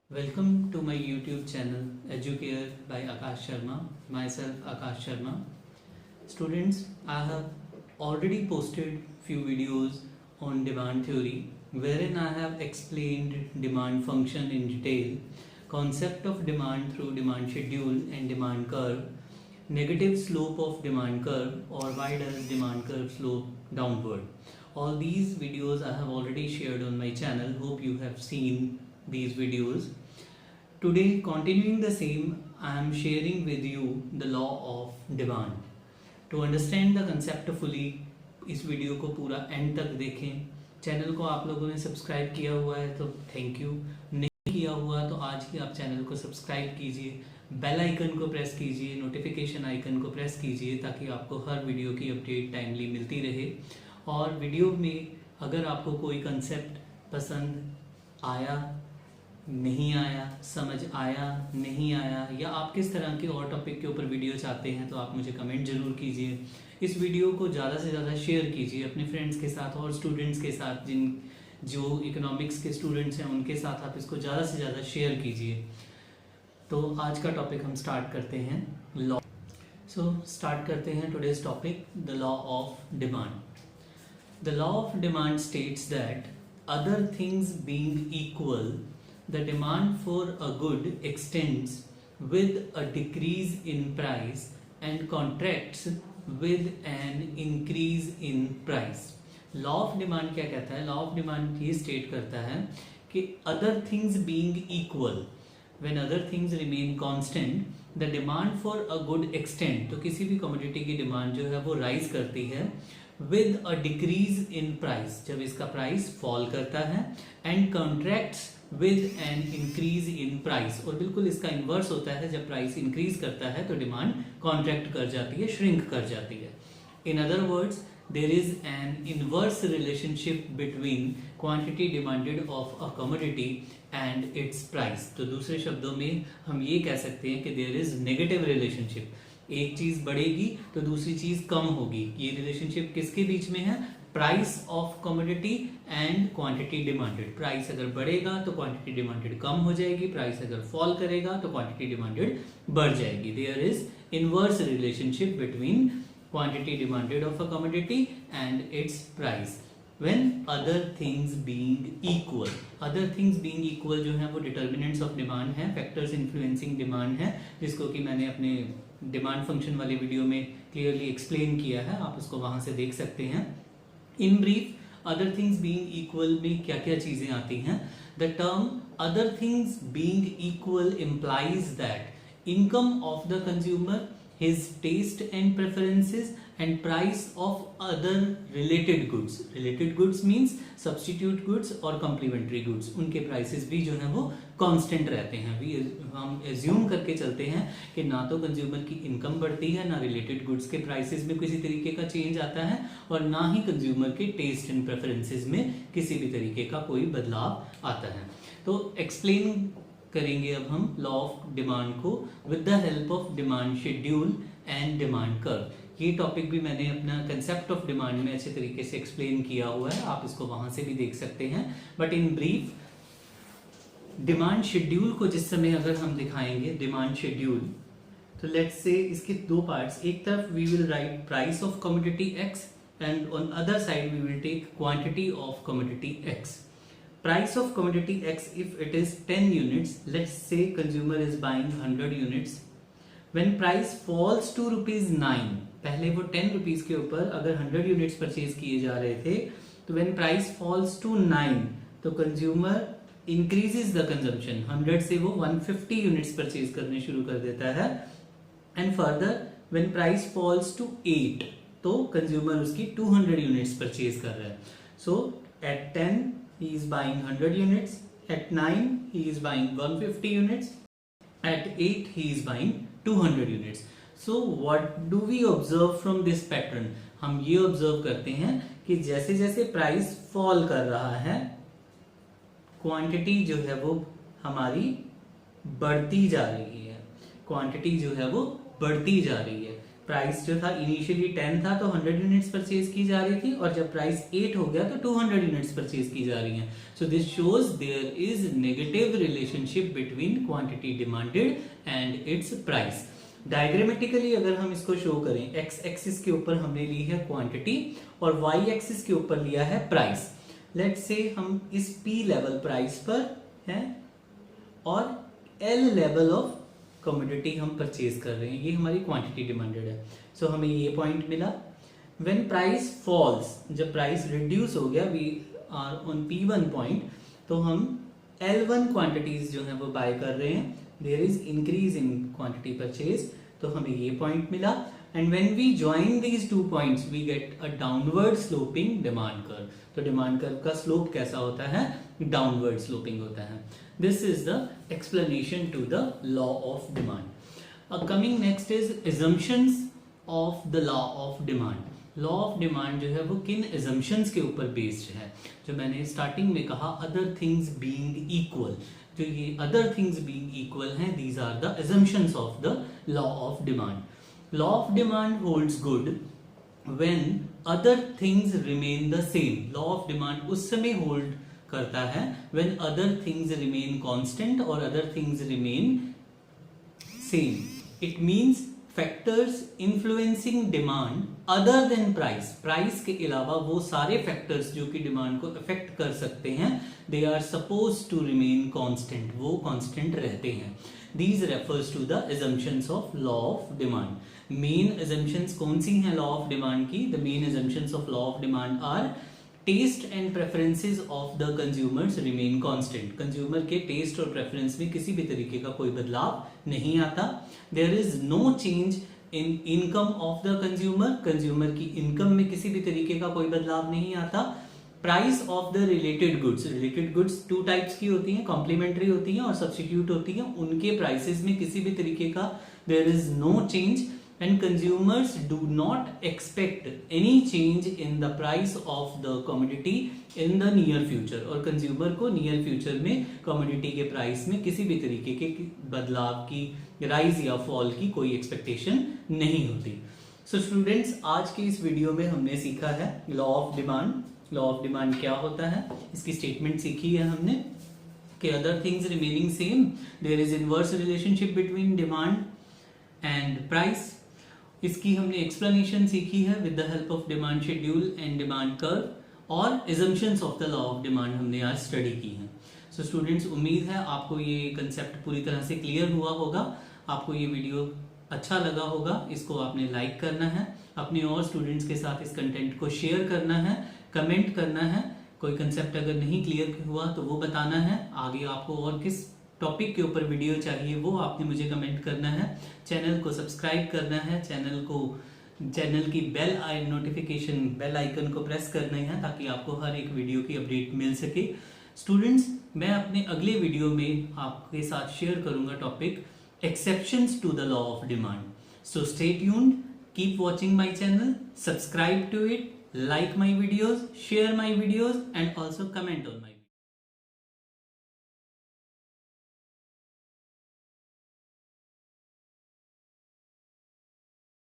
Welcome to my YouTube channel Educare by Akash Sharma. Myself Akash Sharma. Students, I have already posted few videos on demand theory wherein I have explained demand function in detail, concept of demand through demand schedule and demand curve, negative slope of demand curve or why does demand curve slope downward. All these videos I have already shared on my channel. Hope you have seen these videos. Today, continuing the same, I am sharing with you the law of demand. To understand the concept fully, इस video को पूरा and तक देखें. Channel को आप लोगों ने subscribe किया हुआ है तो थैंक यू, नहीं किया हुआ तो आज ही आप चैनल को सब्सक्राइब कीजिए, बेल आइकन को प्रेस कीजिए, नोटिफिकेशन आइकन को प्रेस कीजिए ताकि आपको हर वीडियो की अपडेट टाइमली मिलती रहे. और वीडियो में अगर आपको कोई कंसेप्ट पसंद आया, नहीं आया, समझ आया, नहीं आया, या आप किस तरह के और टॉपिक के ऊपर वीडियो चाहते हैं तो आप मुझे कमेंट जरूर कीजिए. इस वीडियो को ज़्यादा से ज़्यादा शेयर कीजिए अपने फ्रेंड्स के साथ और स्टूडेंट्स के साथ. जो इकोनॉमिक्स के स्टूडेंट्स हैं उनके साथ आप इसको ज़्यादा से ज़्यादा शेयर कीजिए. तो आज का टॉपिक हम स्टार्ट करते हैं, लॉ. स्टार्ट करते हैं today's topic, the law of demand. The law of demand states that other things being equal, the demand for a good extends with a decrease in price and contracts with an increase in price. Law of demand क्या कहता है? Law of demand ये state करता है कि other things being equal, when other things remain constant, the demand for a good extend, तो किसी भी commodity की demand जो है वो rise करती है with a decrease in price, जब इसका प्राइस फॉल करता है, and contracts with an increase in price, और बिल्कुल इसका इन्वर्स होता है, जब प्राइस इंक्रीज करता है तो डिमांड कॉन्ट्रैक्ट कर जाती है, श्रिंक कर जाती है. In other words, there is an inverse relationship between quantity demanded of a commodity and its price. तो दूसरे शब्दों में हम ये कह सकते हैं कि there is negative relationship. एक चीज बढ़ेगी तो दूसरी चीज कम होगी. ये रिलेशनशिप किसके बीच में है? Price of commodity and quantity demanded. Price अगर बढ़ेगा तो क्वांटिटी डिमांडेड कम हो जाएगी, प्राइस अगर फॉल करेगा तो क्वांटिटी डिमांडेड बढ़ जाएगी. There is inverse relationship between quantity demanded of a commodity and its price when other things being equal. other things being equal जो है वो determinants of demand है, factors influencing demand है, जिसको कि मैंने अपने डिमांड फंक्शन वाले वीडियो में क्लियरली एक्सप्लेन किया है, आप उसको वहां से देख सकते हैं. In brief, other things being equal में क्या क्या चीजें आती हैं? The term other things being equal implies that income of the consumer, his taste and preferences and price of other related goods. related goods means substitute goods और complementary goods. उनके prices भी जो है वो constant रहते हैं. हम assume करके चलते हैं कि ना तो consumer की income बढ़ती है, ना related goods के prices में किसी तरीके का change आता है, और ना ही consumer के taste and preferences में किसी भी तरीके का कोई बदलाव आता है. तो explain करेंगे अब हम लॉ ऑफ डिमांड को with the help of demand schedule and demand curve. ये टॉपिक भी मैंने अपना कंसेप्ट ऑफ डिमांड में अच्छे तरीके से एक्सप्लेन किया हुआ है, आप इसको वहां से भी देख सकते हैं. But in brief, demand schedule को जिस समय अगर हम दिखाएंगे डिमांड शेड्यूल, तो लेट्स से इसके दो पार्ट्स. एक तरफ we will write price of commodity x and on other side we will take quantity of commodity x. Price of commodity X, if it is 10 units, let's say consumer is buying 100 units. When price falls to ₹9, पहले वो 10 rupees के ऊपर अगर 100 units purchase किए जा रहे थे, तो when price falls to 9, तो consumer increases the consumption. 100 से वो 150 यूनिट्स परचेज करने शुरू कर देता है. And further, when price falls to 8, तो consumer उसकी 200 यूनिट्स परचेज कर रहा है. So at 10 he is buying 100 units, at 9 he is buying 150 units, at 8 he is buying 200 units. So what do we observe from this pattern? हम ये observe करते हैं कि जैसे जैसे प्राइस फॉल कर रहा है, क्वांटिटी जो है वो हमारी बढ़ती जा रही है. क्वांटिटी जो है वो बढ़ती जा रही है. प्राइस जो था इनिशियली 10 था तो 100 यूनिट्स परचेज की जा रही थी, और जब प्राइस 8 हो गया तो 200 यूनिट्स परचेज की जा रही हैं. So this shows there is negative relationship between quantity demanded and its price. Diagrammatically अगर हम इसको शो करें, एक्स एक्सिस के ऊपर हमने ली है क्वांटिटी और वाई एक्सिस के ऊपर लिया है प्राइस. लेट्स से हम इस पी लेवल प्राइस पर हैं और एल लेवल ऑफ कमोडिटी हम परचेज कर रहे हैं, ये हमारी क्वांटिटी डिमांडेड है. सो हमें ये पॉइंट मिला. व्हेन प्राइस फॉल्स, जब प्राइस रिड्यूस हो गया, we are on P1 point, तो हम L1 क्वांटिटीज जो है वो बाय कर रहे हैं. There is increase in quantity purchase, तो हमें ये पॉइंट मिला. And when we join these two points we get a downward sloping demand curve. तो डिमांड कर्व का स्लोप कैसा होता है? डाउनवर्ड स्लोपिंग होता है. This is the explanation to the law of demand. Coming next is assumptions of the law of demand. Law of demand जो है वो किन assumptions के ऊपर based है? जो मैंने starting में कहा other things being equal. जो ये other things being equal हैं, these are the assumptions of the law of demand. Law of demand holds good when other things remain the same. Law of demand उस समय hold करता है when other things remain constant or other things remain same. It means factors influencing demand other than price. Price के अलावा वो सारे factors जो कि demand को affect कर सकते हैं, they are supposed to remain constant. वो constant रहते हैं. These refers to the assumptions of law of demand. Main assumptions कौन सी हैं law of demand की? The main assumptions of law of demand are taste and preferences of the consumers remain constant. Consumer के taste और preference में किसी भी तरीके का कोई बदलाव नहीं आता. There is no change in income of the consumer. Consumer की इनकम में किसी भी तरीके का कोई बदलाव नहीं आता. Price of the related goods. Related goods two types की होती हैं, कॉम्प्लीमेंट्री होती हैं और सब्स्टिट्यूट होती हैं. उनके प्राइसेस में किसी भी तरीके का there is no change. And consumers do not expect any change in the price of the commodity in the near future. और consumer को near future में commodity के price में किसी भी तरीके के बदलाव की, rise या fall की कोई expectation नहीं होती. So students, आज के इस वीडियो में हमने सीखा है law of demand. law of demand क्या होता है, इसकी statement सीखी है हमने कि other things remaining same, there is inverse relationship between demand and price. इसकी हमने एक्सप्लेनेशन सीखी है with the help of demand schedule and demand curve, और assumptions of the law of demand हमने आज स्टडी की है. सो स्टूडेंट्स, उम्मीद है आपको ये कंसेप्ट पूरी तरह से क्लियर हुआ होगा. आपको ये वीडियो अच्छा लगा होगा. इसको आपने लाइक करना है, अपने और स्टूडेंट्स के साथ इस कंटेंट को शेयर करना है, कमेंट करना है. कोई कंसेप्ट अगर नहीं क्लियर हुआ तो वो बताना है. आगे आपको और किस टॉपिक के ऊपर वीडियो चाहिए वो आपने मुझे कमेंट करना है. चैनल को सब्सक्राइब करना है, चैनल की बेल आइकन को प्रेस करना है ताकि आपको हर एक वीडियो की अपडेट मिल सके. स्टूडेंट्स, मैं अपने अगले वीडियो में आपके साथ शेयर करूंगा topic exceptions to the law of demand. So stay tuned, keep watching my channel, subscribe to it, like my videos, share my videos and also comment on my videos.